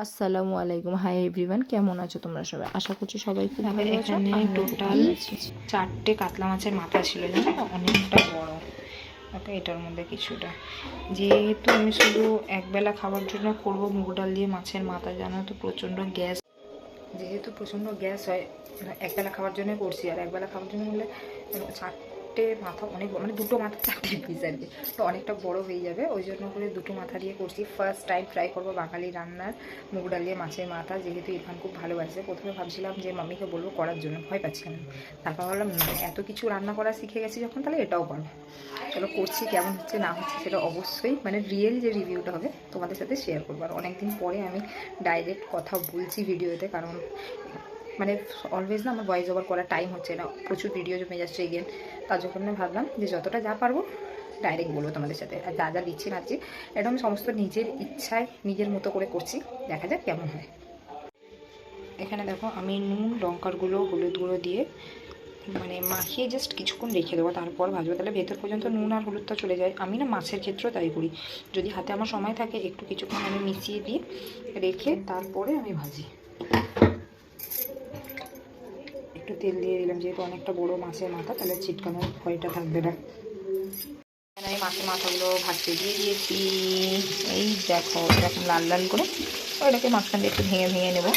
আসসালামু আলাইকুম। Hi everyone, কেমন আছো তোমরা সবাই? আশা করছি সবাই খুব ভালো আছো। এখানে টোটাল 4টে কাতলা মাছের মাথা ছিল, জানো তো, অনেকটা বড়। ওকে, এটার মধ্যে কিছুটা, যেহেতু আমি শুধু একবেলা খাবার জন্য করবো মুগ ডাল দিয়ে মাছের মাথা, জানো তো প্রচণ্ড গ্যাস, যেহেতু প্রচণ্ড গ্যাস হয়, একবেলা খাবার জন্য করছি। আর একবেলা খাবার জন্য হলে 4টে মাথা অনেক, মানে 2টো মাথা 4টে পিস আর কি, তো অনেকটা বড় হয়ে যাবে। ওই জন্য করে 2টো মাথা দিয়ে করছি। ফার্স্ট টাইম ট্রাই করবো বাঙালি রান্নার মুগ ডাল দিয়ে মাছের মাথা, যেহেতু ইরফান খুব ভালোবাসে। প্রথমে ভাবছিলাম যে মাম্মিকে বলবো করার জন্য, ভয় পাচ্ছিলাম। তারপর ভাবলাম না, এত কিছু রান্না করা শিখে গেছি যখন, তাহলে এটাও পারবো। চলো করছি, কেমন হচ্ছে না হচ্ছে সেটা অবশ্যই, মানে রিয়েল যে রিভিউটা হবে তোমাদের সাথে শেয়ার করবো। আর অনেকদিন পরে আমি ডাইরেক্ট কথা বলছি ভিডিওতে, কারণ মানে অলওয়েজ না আমার ভয়েস ওভার করার টাইম হচ্ছে না, প্রচুর ভিডিও জমে যাচ্ছে এগেন। তার জন্য ভাবলাম যে যতটা যা পারবো ডাইরেক্ট বলবো তোমাদের সাথে। আর যা যা দিচ্ছি নাচ্ছি, এটা আমি সমস্ত নিজের ইচ্ছায় নিজের মতো করে করছি, দেখা যাক কেমন হয়। এখানে দেখো আমি নুন, লঙ্কার গুঁড়ো, হলুদ গুঁড়ো দিয়ে মানে মাখিয়ে জাস্ট কিছুক্ষণ রেখে দেবো, তারপর ভাজবো। তাহলে ভেতর পর্যন্ত নুন আর হলুদটা চলে যায়। আমি না মাছের ক্ষেত্রেও তাই করি, যদি হাতে আমার সময় থাকে একটু কিছুক্ষণ আমি মিশিয়ে দিয়ে রেখে তারপরে আমি ভাজি। একটু তেল দিয়ে দিলাম, যেহেতু অনেকটা বড় মাছের মাথা, তাহলে ছিটকানোর ভয়টা থাকবে না। আমি মাছের মাথাগুলো ভাজতে দিয়ে দিয়েছি। এই দেখো এরকম লাল লাল করে, ওইটাকে মাঝখান দিয়ে একটু ভেঙে ভেঙে নেব।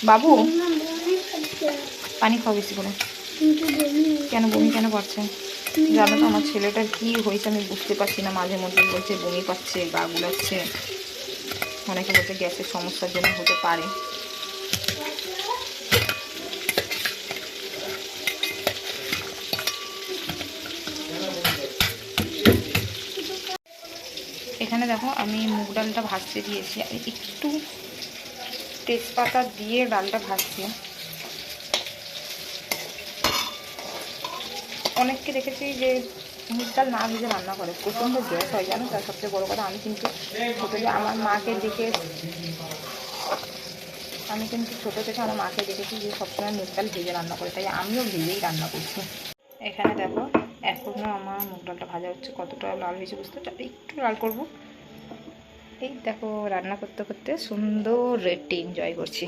বাবু পানি খাও বেশি করে। কেন বমি কেন পাচ্ছে? জানো তো আমার ছেলেটার কি হয়েছে আমি বুঝতে পারছি না। মাঝে মধ্যে বলছে বমি পাচ্ছে, গা গুলাচ্ছে, অনেকে বলছে গ্যাসের সমস্যার জন্য হতে পারে। এখানে দেখো আমি মুগ ডালটা ভাজতে দিয়েছি, আর একটু তেজপাতা দিয়ে ডালটা ভাজছি। অনেককে দেখেছি যে মুগ ডাল না ভেজে রান্না করে, প্রচণ্ড গ্যাস হয়, জানো। তার সবচেয়ে বড়ো কথা, আমি কিন্তু ছোটো যে আমার মাকে দেখে, আমি কিন্তু ছোটো থেকে আমার মাকে দেখেছি যে সবসময় মুগ ডাল ভেজে রান্না করে, তাই আমিও ভেজেই রান্না করছি। এখানে দেখো এখনও আমার মুগ ডালটা ভাজা হচ্ছে, কতটা লাল হয়েছে বুঝতে পারছি, একটু লাল করবো। এই দেখো রান্না করতে করতে সুন্দর রেডটি এনজয় করছি।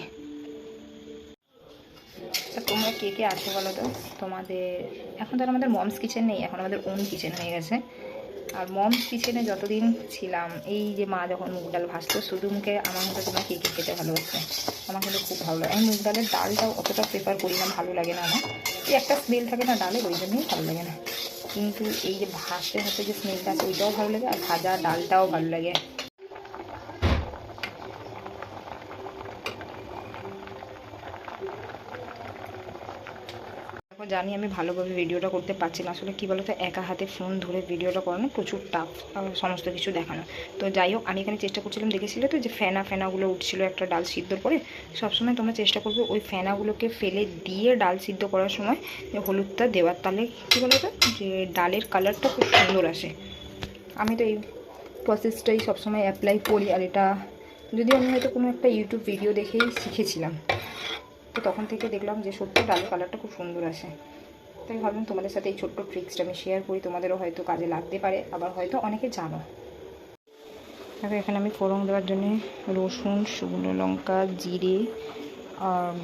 তোমরা কে কে আছো বলো তো? তোমাদের এখন তো আমাদের মমস কিচেন নেই, এখন আমাদের ওন কিচেন হয়ে গেছে। আর মমস কিচেনে যতদিন ছিলাম, এই যে মা যখন মুগ ডাল ভাজতো, শুধু মুখে আমার মতো তোমরা কে কে খেতে ভালোবাসে? আমার কিন্তু খুব ভালো লাগে। আমি মুগ ডালের ডালটাও অতটা প্রেফার করি না, ভালো লাগে না আমার। এই একটা স্মেল থাকে না ডালের, ওই জন্যই ভালো লাগে না। কিন্তু এই যে ভাজতে ভাজতে যে স্মেলটা আছে, ওইটাও ভালো লাগে, আর ভাজা ডালটাও ভালো লাগে। জানি আমি ভালোভাবে ভিডিওটা করতে পারছি না, আসলে কী বলতো, একা হাতে ফোন ধরে ভিডিওটা করানো প্রচুর টাফ, সমস্ত কিছু দেখানো। তো যাই হোক, আমি এখানে চেষ্টা করছিলাম, দেখেছিলে তো যে ফেনাগুলো উঠছিল একটা ডাল সিদ্ধর পরে। সবসময় তোমরা চেষ্টা করবে ওই ফেনাগুলোকে ফেলে দিয়ে ডাল সিদ্ধ করার সময় হলুদটা দেওয়ার, তাহলে কী বলতো যে ডালের কালারটা খুব সুন্দর আসে। আমি তো এই প্রসেসটাই সবসময় অ্যাপ্লাই করি। আর এটা যদিও আমি হয়তো কোনো একটা ইউটিউব ভিডিও দেখেই শিখেছিলাম, তো তখন থেকে দেখলাম যে সত্যি ডালের কালারটা খুব সুন্দর আসে। তাই ভাবলাম তোমাদের সাথে এই ছোট্ট ট্রিক্সটা আমি শেয়ার করি, তোমাদেরও হয়তো কাজে লাগতে পারে, আবার হয়তো অনেকে জানো। তবে এখানে আমি ফোড়ন দেওয়ার জন্যে রসুন, শুকনো লঙ্কা, জিরে আর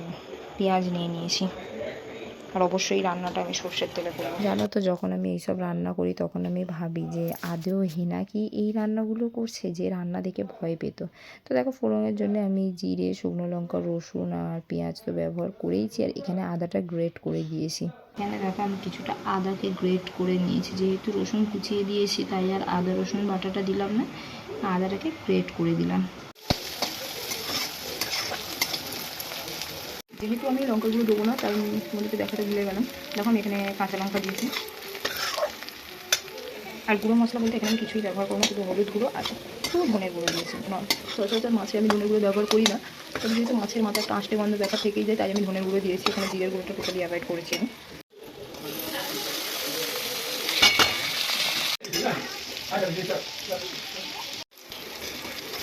পেঁয়াজ নিয়ে নিয়েছি। আর অবশ্যই রান্নাটা আমি সর্ষের তেলে করবো। জানো তো, যখন আমি এইসব রান্না করি তখন আমি ভাবি যে আদৌ হিনা কি এই রান্নাগুলো করছে, যে রান্না দেখে ভয় পেত। তো দেখো ফোড়নের জন্য আমি জিরে, শুকনো লঙ্কা, রসুন আর পেঁয়াজ তো ব্যবহার করেইছি, আর এখানে আদাটা গ্রেট করে দিয়েছি। এখানে দেখো আমি কিছুটা আদাকে গ্রেট করে নিয়েছি, যেহেতু রসুন কুচিয়ে দিয়েছি তাই আর আদা রসুন বাটাটা দিলাম না, আদাটাকে গ্রেট করে দিলাম। যেহেতু আমি লঙ্কাগুলো দেবো না, তাই তোমাদেরকে দেখাতে ভুলে গেলাম। দেখো আমি এখানে কাঁচা লঙ্কা দিয়েছি, আর গুঁড়ো মশলা বলতে এখানে আমি কিছুই ব্যবহার করবো না, শুধু হলুদ গুঁড়ো আর একটু ধনের গুঁড়ো দিয়েছি। সচরাচর মাছে আমি ধনের গুঁড়ো ব্যবহার করি না, তবে যেহেতু মাছের মাথা একটা আঁশটে গন্ধ ব্যাপার থেকেই যায়, তাই আমি ধনের গুঁড়ো দিয়েছি। এখানে জিরের গুঁড়োটা টোটালি অ্যাভয়েড করেছি আমি।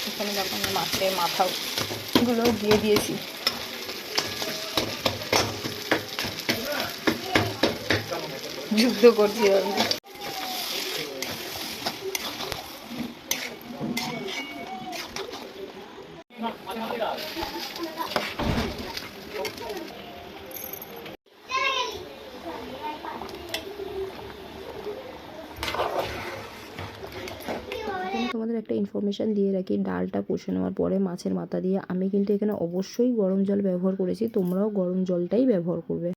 এখানে দেখো আমি মাছের মাথাগুলো দিয়ে দিয়েছি। যুদ্ধ করছি আমি। এখানে তোমাদের একটা ইনফরমেশান দিয়ে রাখি, ডালটা কষে নেওয়ার পরে মাছের মাথা দিয়ে আমি কিন্তু এখানে অবশ্যই গরম জল ব্যবহার করেছি, তোমরাও গরম জলটাই ব্যবহার করবে।